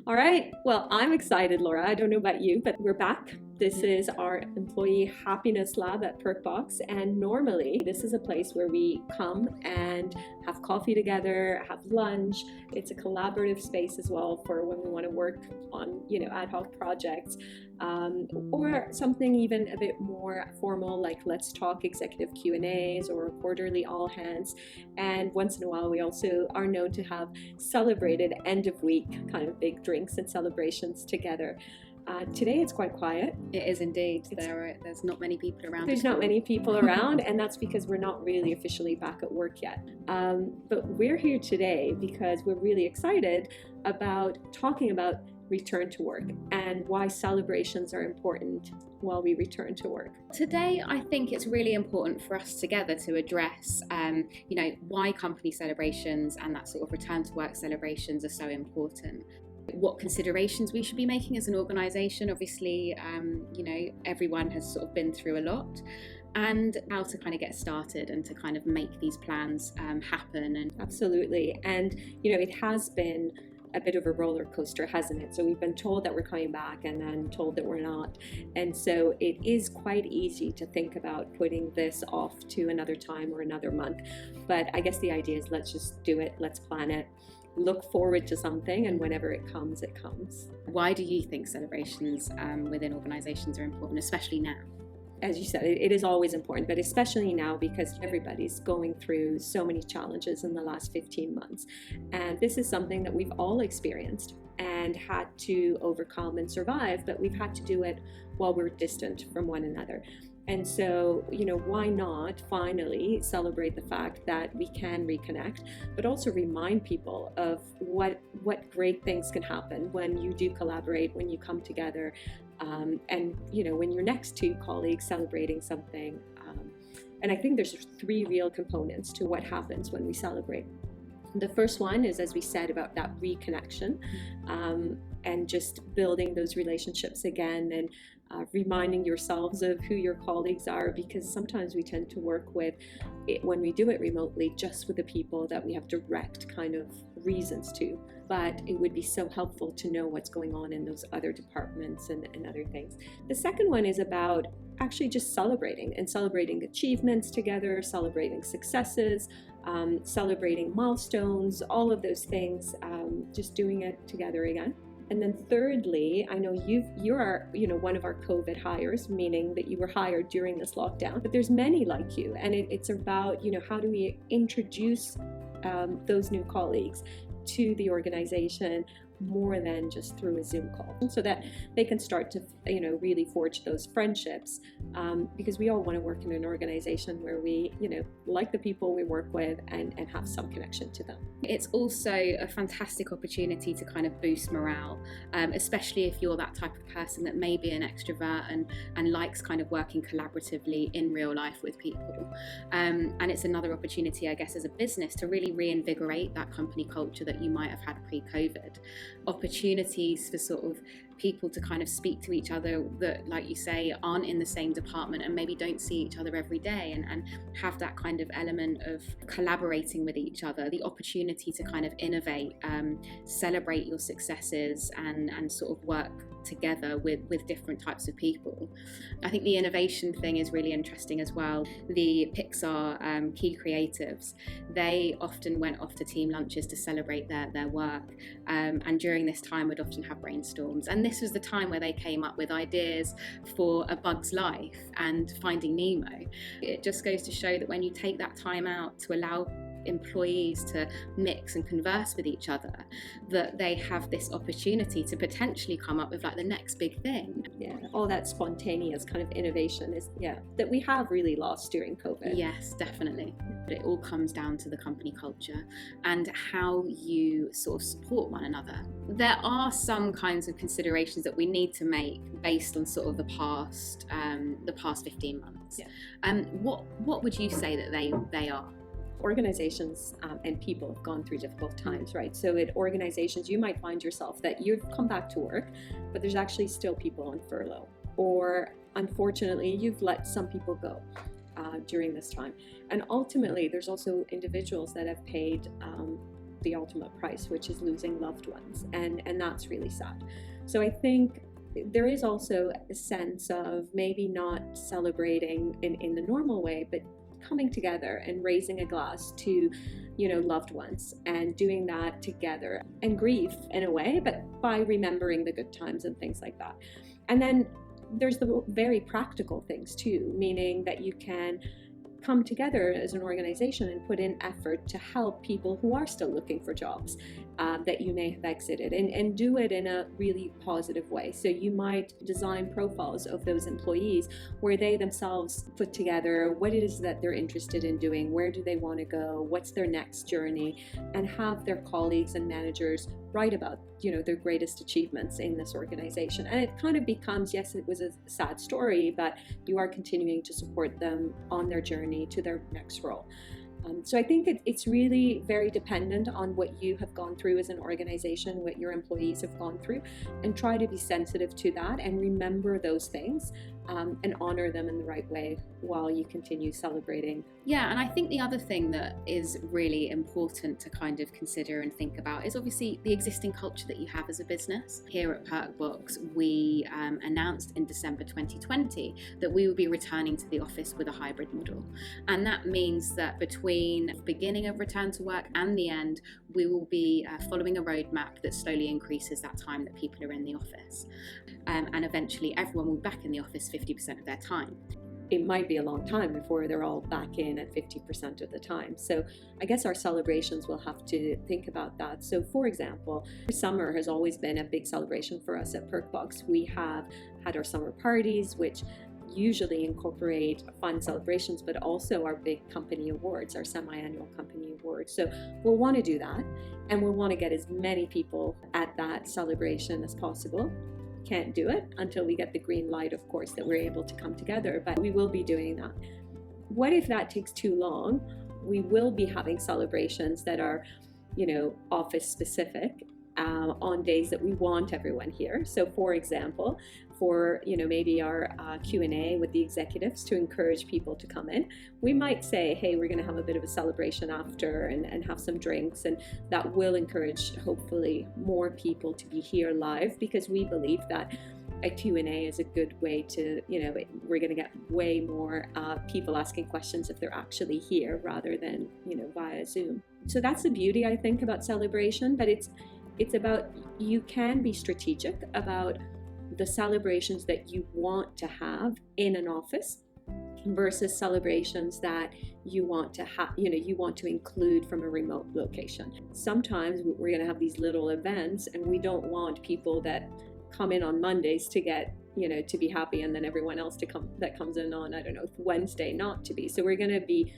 All right. Well, I'm excited, Laura. I don't know about you, but we're back. This is our employee happiness lab at Perkbox. And normally, this is a place where we come and have coffee together, have lunch. It's a collaborative space as well for when we want to work on, ad hoc projects, or something even a bit more formal, like Let's Talk executive Q&As or quarterly all hands. And once in a while, we also are known to have celebrated end of week kind of big drinks and celebrations together. Today it's quite quiet. It is indeed. There's not many people around. There's not many people around, and that's because we're not really officially back at work yet. But we're here today because we're really excited about talking about return to work and why celebrations are important while we return to work. Today, I think it's really important for us together to address, why company celebrations and that sort of return to work celebrations are so important. What considerations we should be making as an organisation. Obviously, everyone has sort of been through a lot, and how to kind of get started and to kind of make these plans happen. And absolutely, and it has been a bit of a roller coaster, hasn't it? So we've been told that we're coming back and then told that we're not. And so it is quite easy to think about putting this off to another time or another month. But I guess the idea is let's just do it, let's plan it, look forward to something, and whenever it comes, it comes. Why do you think celebrations within organizations are important, especially now? As you said, it is always important, but especially now because everybody's going through so many challenges in the last 15 months. And this is something that we've all experienced and had to overcome and survive, but we've had to do it while we're distant from one another. And so, why not finally celebrate the fact that we can reconnect, but also remind people of what great things can happen when you do collaborate, when you come together, and when you're next to colleagues celebrating something. And I think there's 3 real components to what happens when we celebrate. The first one is, as we said, about that reconnection, and just building those relationships again, and reminding yourselves of who your colleagues are, because sometimes we tend to work with it, when we do it remotely, just with the people that we have direct kind of reasons to. But it would be so helpful to know what's going on in those other departments and other things. The second one is about actually just celebrating achievements together, celebrating successes, celebrating milestones, all of those things, just doing it together again. And then thirdly, I know you are one of our COVID hires, meaning that you were hired during this lockdown, but there's many like you, and it's about how do we introduce those new colleagues to the organization more than just through a Zoom call, so that they can start to really forge those friendships, because we all want to work in an organization where we like the people we work with and have some connection to them. It's also a fantastic opportunity to kind of boost morale, especially if you're that type of person that may be an extrovert and likes kind of working collaboratively in real life with people, and it's another opportunity, I guess, as a business to really reinvigorate that company culture that you might have had pre-COVID. Opportunities for sort of people to kind of speak to each other that, like you say, aren't in the same department and maybe don't see each other every day, and have that kind of element of collaborating with each other, the opportunity to kind of innovate, celebrate your successes, and sort of work together with different types of people. I think the innovation thing is really interesting as well. The Pixar key creatives, they often went off to team lunches to celebrate their work, and during this time would often have brainstorms, and this was the time where they came up with ideas for A Bug's Life and Finding Nemo. It just goes to show that when you take that time out to allow employees to mix and converse with each other, that they have this opportunity to potentially come up with like the next big thing. Yeah, all that spontaneous kind of innovation is that we have really lost during COVID. Yes, definitely. But it all comes down to the company culture and how you sort of support one another. There are some kinds of considerations that we need to make based on sort of the past 15 months. Yeah. What would you say that they are? Organizations and people have gone through difficult times, right? So at organizations, you might find yourself that you've come back to work, but there's actually still people on furlough, or unfortunately, you've let some people go during this time. And ultimately, there's also individuals that have paid the ultimate price, which is losing loved ones, and that's really sad. So I think there is also a sense of maybe not celebrating in the normal way, but coming together and raising a glass to, loved ones, and doing that together, and grief in a way, but by remembering the good times and things like that. And then there's the very practical things too, meaning that you can come together as an organization and put in effort to help people who are still looking for jobs that you may have exited, and do it in a really positive way. So you might design profiles of those employees where they themselves put together what it is that they're interested in doing, where do they want to go, what's their next journey, and have their colleagues and managers write about their greatest achievements in this organization. And it kind of becomes, yes, it was a sad story, but you are continuing to support them on their journey to their next role. So I think it's really very dependent on what you have gone through as an organization, what your employees have gone through, and try to be sensitive to that and remember those things, and honor them in the right way while you continue celebrating. Yeah, and I think the other thing that is really important to kind of consider and think about is obviously the existing culture that you have as a business. Here at Perkbox, we announced in December 2020 that we will be returning to the office with a hybrid model. And that means that between the beginning of return to work and the end, we will be following a roadmap that slowly increases that time that people are in the office. And eventually everyone will be back in the office 50% of their time. It might be a long time before they're all back in at 50% of the time. So I guess our celebrations will have to think about that. So for example, summer has always been a big celebration for us at Perkbox. We have had our summer parties, which usually incorporate fun celebrations, but also our big company awards, our semi-annual company awards. So we'll want to do that, and we'll want to get as many people at that celebration as possible. Can't do it until we get the green light, of course, that we're able to come together, but we will be doing that. What if that takes too long? We will be having celebrations that are, office specific, on days that we want everyone here. So for example, for maybe our Q&A with the executives to encourage people to come in, we might say, hey, we're going to have a bit of a celebration after, and have some drinks, and that will encourage hopefully more people to be here live, because we believe that a Q&A is a good way to, we're going to get way more people asking questions if they're actually here rather than, via Zoom. So that's the beauty, I think, about celebration, but it's about, you can be strategic about the celebrations that you want to have in an office versus celebrations that you want to have, you want to include from a remote location. Sometimes we're going to have these little events, and we don't want people that come in on Mondays to get, to be happy, and then everyone else that comes in on, Wednesday not to be. So we're going to be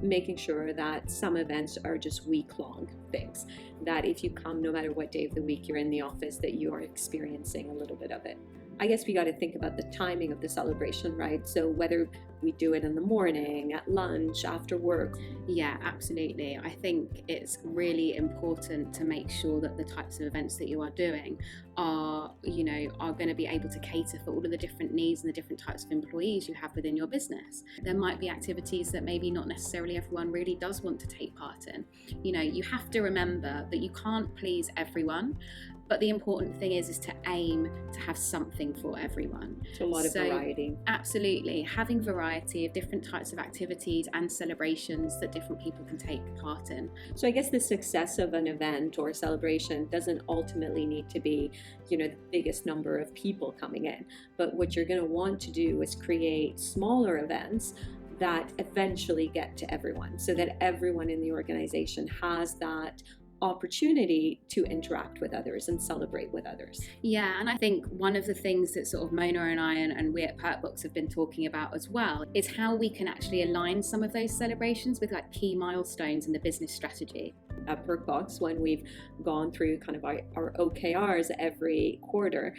making sure that some events are just week-long things, that if you come, no matter what day of the week you're in the office, that you are experiencing a little bit of it. I guess we got to think about the timing of the celebration, right? So whether we do it in the morning, at lunch, after work. Yeah, absolutely. I think it's really important to make sure that the types of events that you are doing are going to be able to cater for all of the different needs and the different types of employees you have within your business. There might be activities that maybe not necessarily everyone really does want to take part in. You have to remember that you can't please everyone, but the important thing is to aim to have something for everyone. So a lot of variety. Absolutely. Having variety of different types of activities and celebrations that different people can take part in. So I guess the success of an event or a celebration doesn't ultimately need to be, the biggest number of people coming in. But what you're going to want to do is create smaller events that eventually get to everyone, so that everyone in the organization has that opportunity to interact with others and celebrate with others. Yeah, and I think one of the things that sort of Mona and I and we at Perkbox have been talking about as well is how we can actually align some of those celebrations with key milestones in the business strategy. At Perkbox, when we've gone through kind of our OKRs every quarter,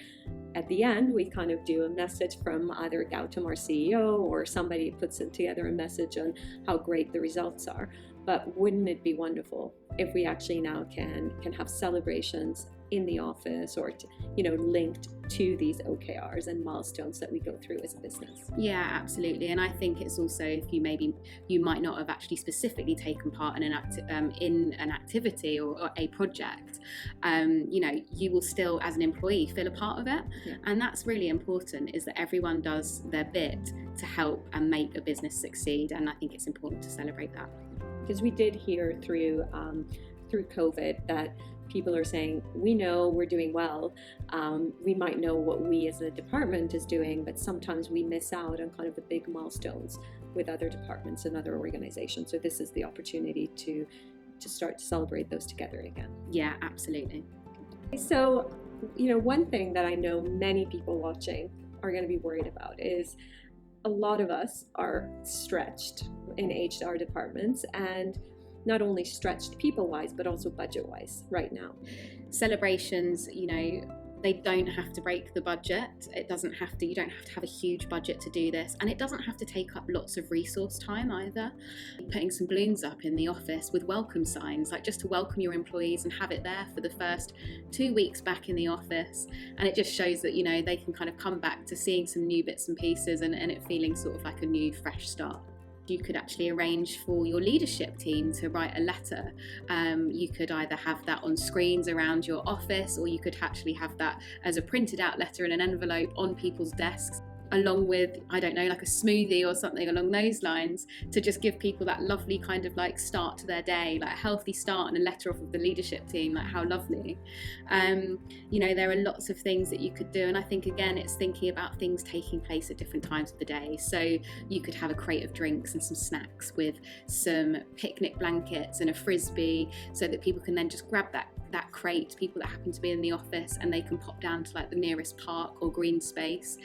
at the end we kind of do a message from either Gautam, our CEO, or somebody puts together a message on how great the results are. But wouldn't it be wonderful if we actually now can have celebrations in the office or linked to these OKRs and milestones that we go through as a business. Yeah, absolutely. And I think it's also, if you might not have actually specifically taken part in an activity or a project, you will still, as an employee, feel a part of it. Yeah. And that's really important, is that everyone does their bit to help and make a business succeed. And I think it's important to celebrate that. Because we did hear through COVID that people are saying, we know we're doing well. We might know what we as a department is doing, but sometimes we miss out on kind of the big milestones with other departments and other organizations. So this is the opportunity to start to celebrate those together again. Yeah, absolutely. So, one thing that I know many people watching are going to be worried about is a lot of us are stretched in HR departments, and not only stretched people-wise, but also budget-wise right now. Celebrations, they don't have to break the budget. You don't have to have a huge budget to do this. And it doesn't have to take up lots of resource time either. Putting some balloons up in the office with welcome signs, like just to welcome your employees and have it there for the first 2 weeks back in the office. And it just shows that, they can kind of come back to seeing some new bits and pieces and it feeling sort of like a new, fresh start. You could actually arrange for your leadership team to write a letter. You could either have that on screens around your office, or you could actually have that as a printed out letter in an envelope on people's desks, along with, I don't know, like a smoothie or something along those lines, to just give people that lovely kind of like start to their day, like a healthy start, and a letter off of the leadership team, like how lovely. There are lots of things that you could do, and I think again it's thinking about things taking place at different times of the day. So you could have a crate of drinks and some snacks with some picnic blankets and a frisbee, so that people can then just grab that crate, people that happen to be in the office, and they can pop down to like the nearest park or green space,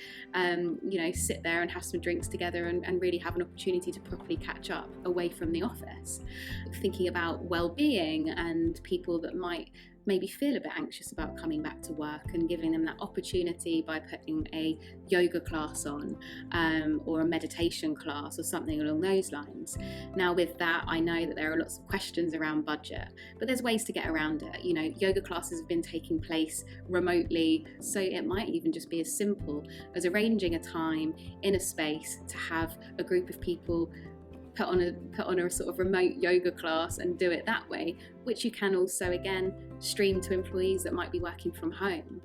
sit there and have some drinks together and really have an opportunity to properly catch up away from the office. Thinking about well-being and people that might maybe feel a bit anxious about coming back to work, and giving them that opportunity by putting a yoga class on, or a meditation class or something along those lines. Now with that, I know that there are lots of questions around budget, but there's ways to get around it. Yoga classes have been taking place remotely, so it might even just be as simple as arranging a time in a space to have a group of people put on a sort of remote yoga class and do it that way, which you can also again stream to employees that might be working from home.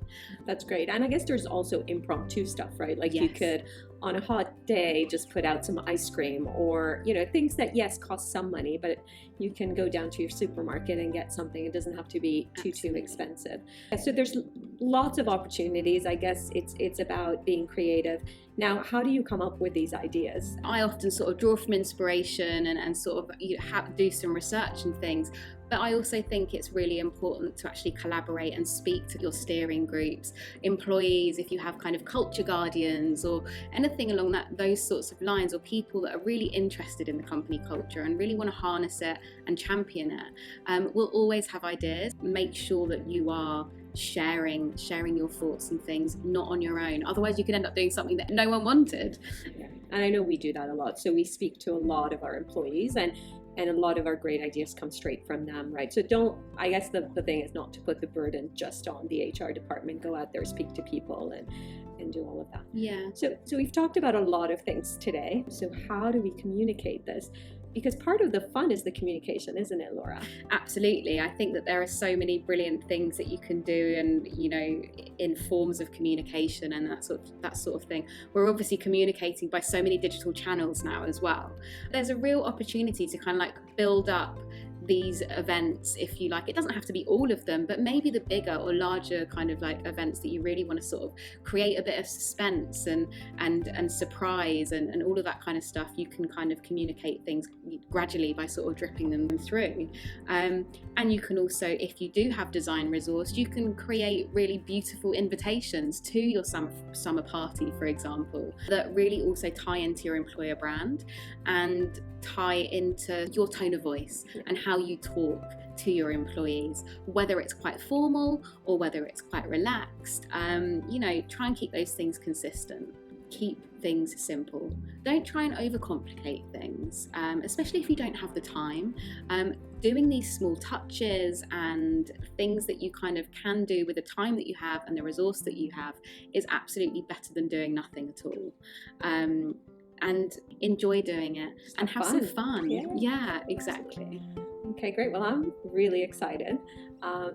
That's great. And I guess there's also impromptu stuff, right? Like, yes, you could on a hot day just put out some ice cream, or things that yes cost some money, but you can go down to your supermarket and get something. It doesn't have to be too expensive. So there's lots of opportunities. I guess it's about being creative. Now, how do you come up with these ideas? I often sort of draw from inspiration and sort of do some research and things. But I also think it's really important to actually collaborate and speak to your steering groups, employees, if you have kind of culture guardians or anything along those sorts of lines, or people that are really interested in the company culture and really want to harness it and champion it. We'll always have ideas. Make sure that you are sharing your thoughts and things, not on your own. Otherwise you can end up doing something that no one wanted. Yeah. And I know we do that a lot. So we speak to a lot of our employees, and a lot of our great ideas come straight from them, right? So I guess the thing is not to put the burden just on the HR department. Go out there, speak to people, and do all of that. Yeah. So we've talked about a lot of things today. So how do we communicate this? Because part of the fun is the communication, isn't it, Laura? Absolutely. I think that there are so many brilliant things that you can do, and in forms of communication and that sort of thing. We're obviously communicating by so many digital channels now as well. There's a real opportunity to kind of like build up these events, if you like. It doesn't have to be all of them, but maybe the bigger or larger kind of like events that you really want to sort of create a bit of suspense and surprise and all of that kind of stuff. You can kind of communicate things gradually by sort of dripping them through. And you can also, if you do have design resource, you can create really beautiful invitations to your summer party, for example, that really also tie into your employer brand and tie into your tone of voice and how you talk to your employees, whether it's quite formal or whether it's quite relaxed. Try and keep those things consistent. keep things simple. Don't try and overcomplicate things, especially if you don't have the time. Doing these small touches and things that you kind of can do with the time that you have and the resource that you have is absolutely better than doing nothing at all. And enjoy doing it and have some fun. Yeah, exactly. Okay, great. Well, I'm really excited,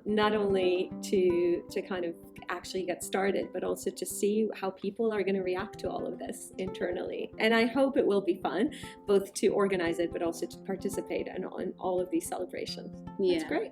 not only to kind of actually get started, but also to see how people are going to react to all of this internally. And I hope it will be fun, both to organize it, but also to participate in all of these celebrations. Yeah. That's great.